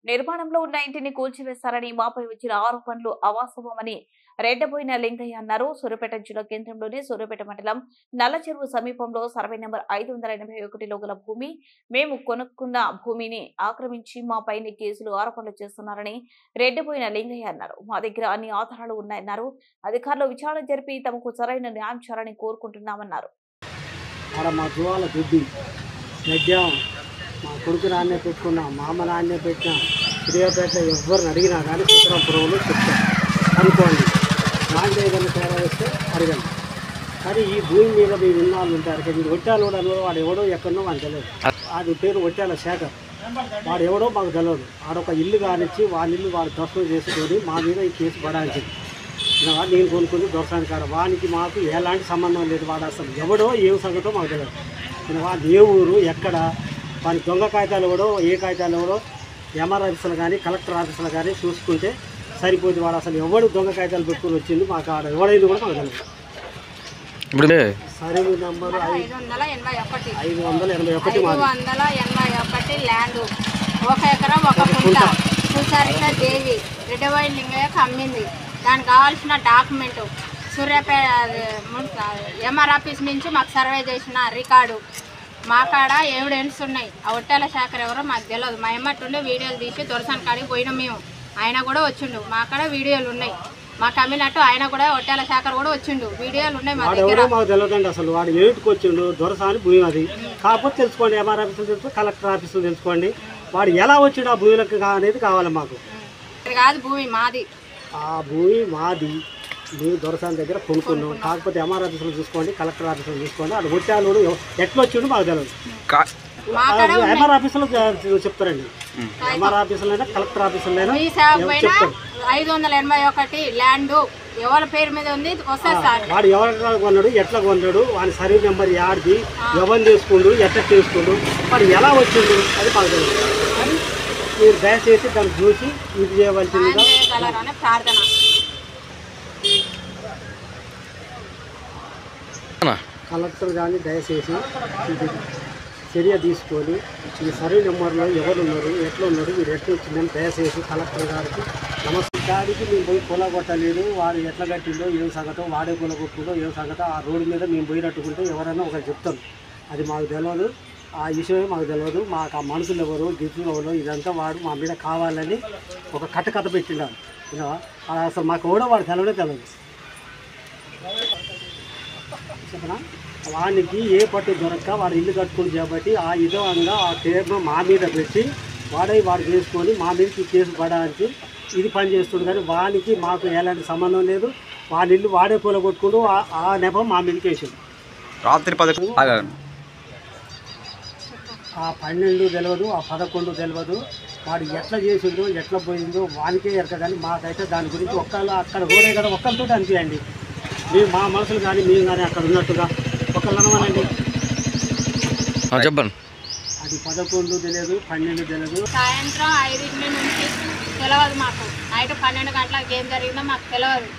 నిర్మాణంలో ఉన్న ఇంటిని కూల్చివేస్తారని మాపై వచ్చిన ఆరోపణలు అవాస్తవమని రెడ్డబోయిన లింగయ్య అన్నారు. సూర్యాపేట జిల్లా కేంద్రంలోని సూర్యాపేట మండలం నల్లచెరువు సమీపంలో సర్వే నెంబర్ 581లో గల భూమి మేము కొనుక్కున్న భూమిని ఆక్రమించి మాపైన కేసులు ఆరోపణలు చేస్తున్నారని రెడ్డబోయిన లింగయ్య అన్నారు. మా దగ్గర అన్ని ఆధారాలు ఉన్నాయన్నారు. అధికారులు విచారణ జరిపి తమకు సరైన న్యాయం చేయాలని కోరుకుంటున్నామన్నారు. మా కొడుకు నాన్నే పెట్టుకున్నా, మా అమ్మ నాన్నే పెట్టిన సూర్యాపేటలో ఎవరిని అడిగినా కానీ చిత్రపురంలో చెప్తాను అనుకోండి. నాకు ఏదైనా తేడా వస్తే అడగండి. కానీ ఈ భూమి మీద మీ విన్నాళ్ళు ఉంటారు కదా, మీరు ఒట్టాలు కూడా అన్నారు. వాడు ఎవడో ఎక్కడో మనకు తెలియదు. వాడి పేరు ఒట్టాల శేఖర్. వాడు ఎవడో మాకు తెలియదు. వాడొక ఇల్లు కానిచ్చి వాడి ఇల్లు వాడు దర్శనం చేసుకొని మా మీద ఈ కేసు పడాల్సింది. నేను కొనుక్కుంది దొరసాని కాడ. వానికి మాకు ఎలాంటి సంబంధం లేదు. వాడు అసలు ఎవడో ఏ సంగతో మాకు తెలియదు. వాడు ఏ ఊరు ఎక్కడ, వాని దొంగ కాగితాలు కూడా ఏ కాగితాలు కూడా ఎంఆర్ ఆఫీసులు కానీ కలెక్టర్ ఆఫీసులు కానీ చూసుకుంటే సరిపోతుంది. వాడు అసలు ఎవడు దొంగ కాగితాలు పెట్టుకుని వచ్చింది మాకు ఆడ ఎవడైంది కూడా మాకు తెలియదు. సర్వే నెంబర్ 581 ల్యాండ్ 1 ఎకరం 1 గుంట సుచరిత దేవి రెడ్డబోయిన లింగయ్యకు అమ్మింది. దానికి కావాల్సిన డాక్యుమెంటు సూర్యాపేట ఎంఆర్ ఆఫీస్ నుంచి మాకు సర్వే చేసిన రికార్డు మా కాడ ఎవిడెన్స్ ఉన్నాయి. ఆ ఒట్టాల శాఖర్ ఎవరో మాకు తెలియదు. మా ఎమ్మట్టుండే వీడియోలు తీసి దొరసాని కాడికి పోయినాం మేము. ఆయన కూడా వచ్చిండు. మా కాడ వీడియోలు ఉన్నాయి. మాకు అమ్మినట్టు ఆయన కూడా ఒట్టాల శాఖర్ కూడా వచ్చిండు. వీడియోలు ఉన్నాయి మా దగ్గర. మాకు తెలియదండి అసలు. వాడు ఏటికి వచ్చిండు దొరసాని భూమి అది. కాకపోతే తెలుసుకోండి, ఎంఆర్ ఆఫీసులు తెలుసుకోండి, కలెక్టర్ ఆఫీసులు తెలుసుకోండి. వాడు ఎలా వచ్చిండు ఆ భూములకు అనేది కావాలి మాకు. కాదు భూమి మాది. ఆ భూమి మాది. మేము దొరసాని దగ్గర కొనుక్కున్నాం. కాకపోతే ఎంఆర్ ఆఫీసులు చూసుకోండి, కలెక్టర్ ఆఫీసులు చూసుకోండి. అది ఒట్టాలు ఎట్లా వచ్చిండు మాకు తెలియదు. ఎంఆర్ ఆఫీసులో చెప్తారండి. ఎంఆర్ ఆఫీసులైనా కలెక్టర్ ఆఫీసులైనా 581 ల్యాండ్ ఎవరి పేరు మీద ఉంది వస్తుంది సార్. వాడు ఎవరు కొన్నాడు, ఎట్లా కొన్నాడు, వాడి సర్వే నెంబర్ యాడ్ది, ఎవరిని తీసుకుండు, ఎట్లా తీసుకుండు, వాడు ఎలా వచ్చిండు అది మాకు తెలియదు. కానీ మీరు దయచేసి దాన్ని చూసి ఇది చేయవలసిందిగా ప్రార్థన. కలెక్టర్ కానీ దయచేసి ఇది చర్య తీసుకొని ఈ సర్వే నెంబర్లో ఎవరు ఉన్నారు, ఎట్లా ఉన్నారు, మీరు ఎట్లా వచ్చిందని దయచేసి కలెక్టర్ గారికి నమస్తే. దానికి మేము పోయి పొల కొట్టలేదు. వాడు ఎట్లా కట్టిందో ఏం సంగతో, వాడే పొల కొట్టిందో ఏం సంగతో ఆ రోడ్డు మీద మేము పోయినట్టుకుంటే ఎవరైనా ఒకరు చెప్తారు. అది మాకు తెలియదు. ఆ విషయమే మాకు తెలియదు. మాకు ఆ మనుషులు ఎవరు, గిఫ్ట్లు ఎవరు, ఇదంతా వాడు మా మీద కావాలని ఒక కథ పెట్టినాడు. అసలు మాకు కూడా వాడు తెలియదు. చెప్పనా, వానికి ఏ పట్టు దొరక్క వాడు ఇల్లు కట్టుకుని కాబట్టి ఆ విధంగా ఆ పేరును మా మీద పెట్టి వాడు చేసుకొని మా మీద కేసు పడడానికి ఇది పని చేస్తుంది. కానీ వానికి మాకు ఎలాంటి సంబంధం లేదు. వాడి ఇల్లు వాడే పూల కొట్టుకుంటూ ఆ నెపం మా మీదకి వేసాడు. రాత్రి 11 ఆ 12 తెలియదు, ఆ 11 తెలియదు. వాడు ఎట్లా చేసిందో ఎట్లా పోయిందో వానికే ఎరక. కానీ మాకైతే దాని గురించి ఒక్కళ్ళు అక్కడ కూడా కదా ఒక్కరితో అనిపించండి. మేము మా మనసులు కానీ మేము కానీ అక్కడ ఉన్నట్టుగా ఒకళ్ళు అనమనండి. చెప్పండి. అది 11 తెలియదు, 12 తెలియదు. సాయంత్రం 5 నుంచి తెలియదు మాకు. నైట్ 12 గంటలకు ఏం జరిగిందో మాకు తెలియదు.